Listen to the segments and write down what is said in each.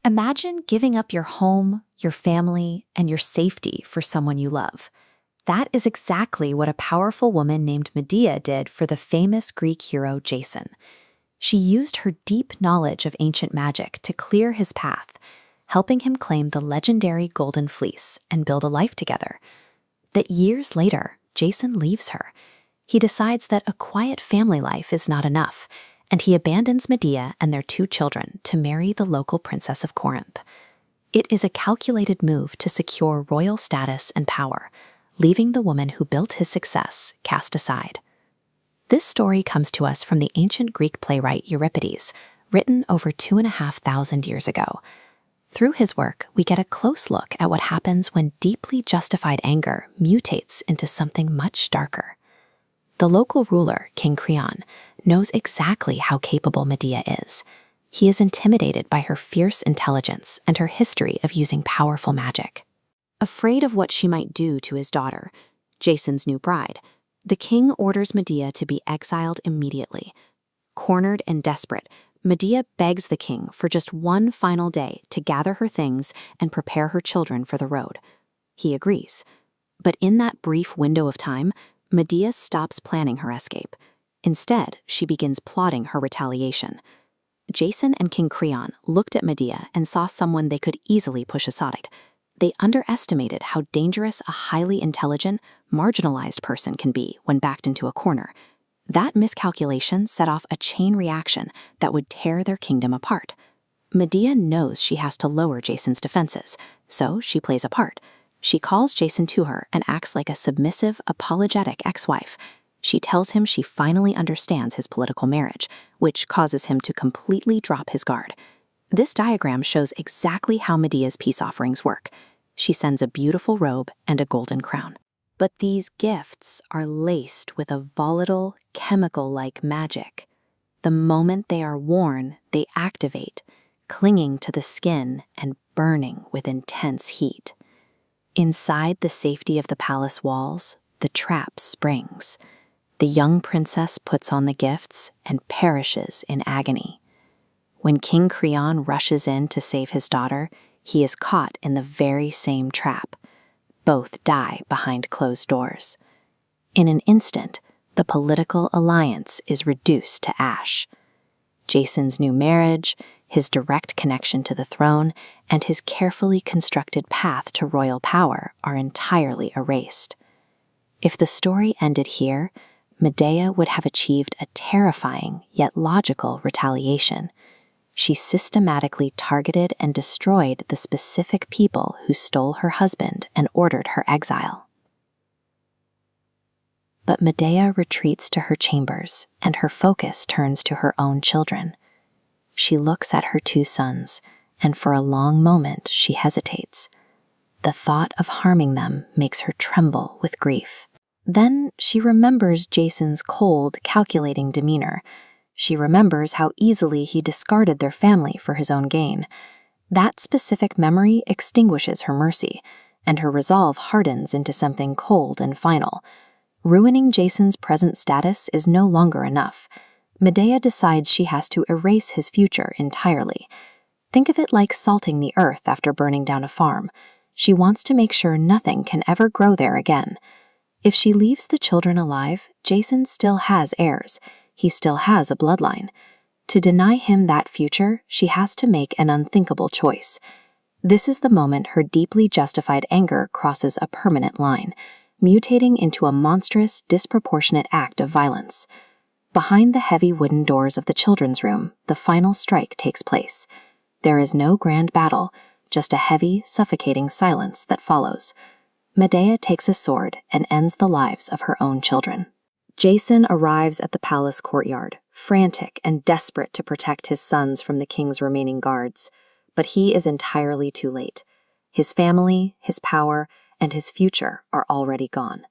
Imagine giving up your home, your family, and your safety for someone you love. That is exactly what a powerful woman named Medea did for the famous Greek hero Jason. She used her deep knowledge of ancient magic to clear his path, helping him claim the legendary Golden Fleece and build a life together. That years later, Jason leaves her. He decides that a quiet family life is not enough, and he abandons Medea and their 2 children to marry the local princess of Corinth. It is a calculated move to secure royal status and power, leaving the woman who built his success cast aside. This story comes to us from the ancient Greek playwright Euripides, written over 2,500 years ago. Through his work, we get a close look at what happens when deeply justified anger mutates into something much darker. The local ruler, King Creon, knows exactly how capable Medea is. He is intimidated by her fierce intelligence and her history of using powerful magic. Afraid of what she might do to his daughter, Jason's new bride, the king orders Medea to be exiled immediately. Cornered and desperate, Medea begs the king for just one final day to gather her things and prepare her children for the road. He agrees. But in that brief window of time, Medea stops planning her escape. Instead, she begins plotting her retaliation. Jason and King Creon looked at Medea and saw someone they could easily push aside. They underestimated how dangerous a highly intelligent, marginalized person can be when backed into a corner. That miscalculation set off a chain reaction that would tear their kingdom apart. Medea knows she has to lower Jason's defenses, so she plays a part. She calls Jason to her and acts like a submissive, apologetic ex-wife. She tells him she finally understands his political marriage, which causes him to completely drop his guard. This diagram shows exactly how Medea's peace offerings work. She sends a beautiful robe and a golden crown. But these gifts are laced with a volatile, chemical-like magic. The moment they are worn, they activate, clinging to the skin and burning with intense heat. Inside the safety of the palace walls, the trap springs. The young princess puts on the gifts and perishes in agony. When King Creon rushes in to save his daughter, he is caught in the very same trap. Both die behind closed doors. In an instant, the political alliance is reduced to ash. Jason's new marriage, his direct connection to the throne, and his carefully constructed path to royal power are entirely erased. If the story ended here, Medea would have achieved a terrifying yet logical retaliation. She systematically targeted and destroyed the specific people who stole her husband and ordered her exile. But Medea retreats to her chambers, and her focus turns to her own children. She looks at her 2 sons, and for a long moment she hesitates. The thought of harming them makes her tremble with grief. Then she remembers Jason's cold, calculating demeanor. She remembers how easily he discarded their family for his own gain. That specific memory extinguishes her mercy, and her resolve hardens into something cold and final. Ruining Jason's present status is no longer enough. Medea decides she has to erase his future entirely. Think of it like salting the earth after burning down a farm. She wants to make sure nothing can ever grow there again. If she leaves the children alive, Jason still has heirs. He still has a bloodline. To deny him that future, she has to make an unthinkable choice. This is the moment her deeply justified anger crosses a permanent line, mutating into a monstrous, disproportionate act of violence. Behind the heavy wooden doors of the children's room, the final strike takes place. There is no grand battle, just a heavy, suffocating silence that follows. Medea takes a sword and ends the lives of her own children. Jason arrives at the palace courtyard, frantic and desperate to protect his sons from the king's remaining guards. But he is entirely too late. His family, his power, and his future are already gone.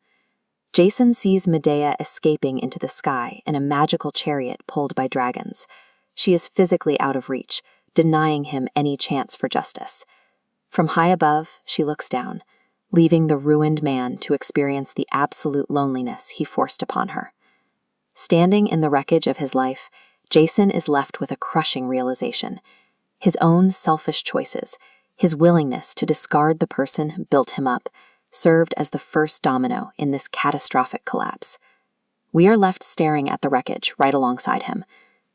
Jason sees Medea escaping into the sky in a magical chariot pulled by dragons. She is physically out of reach, denying him any chance for justice. From high above, she looks down, leaving the ruined man to experience the absolute loneliness he forced upon her. Standing in the wreckage of his life, Jason is left with a crushing realization. His own selfish choices, his willingness to discard the person who built him up, served as the first domino in this catastrophic collapse. We are left staring at the wreckage right alongside him.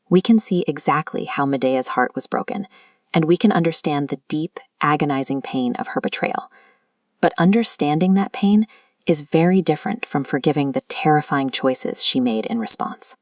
We can see exactly how Medea's heart was broken, and we can understand the deep, agonizing pain of her betrayal. But understanding that pain is very different from forgiving the terrifying choices she made in response.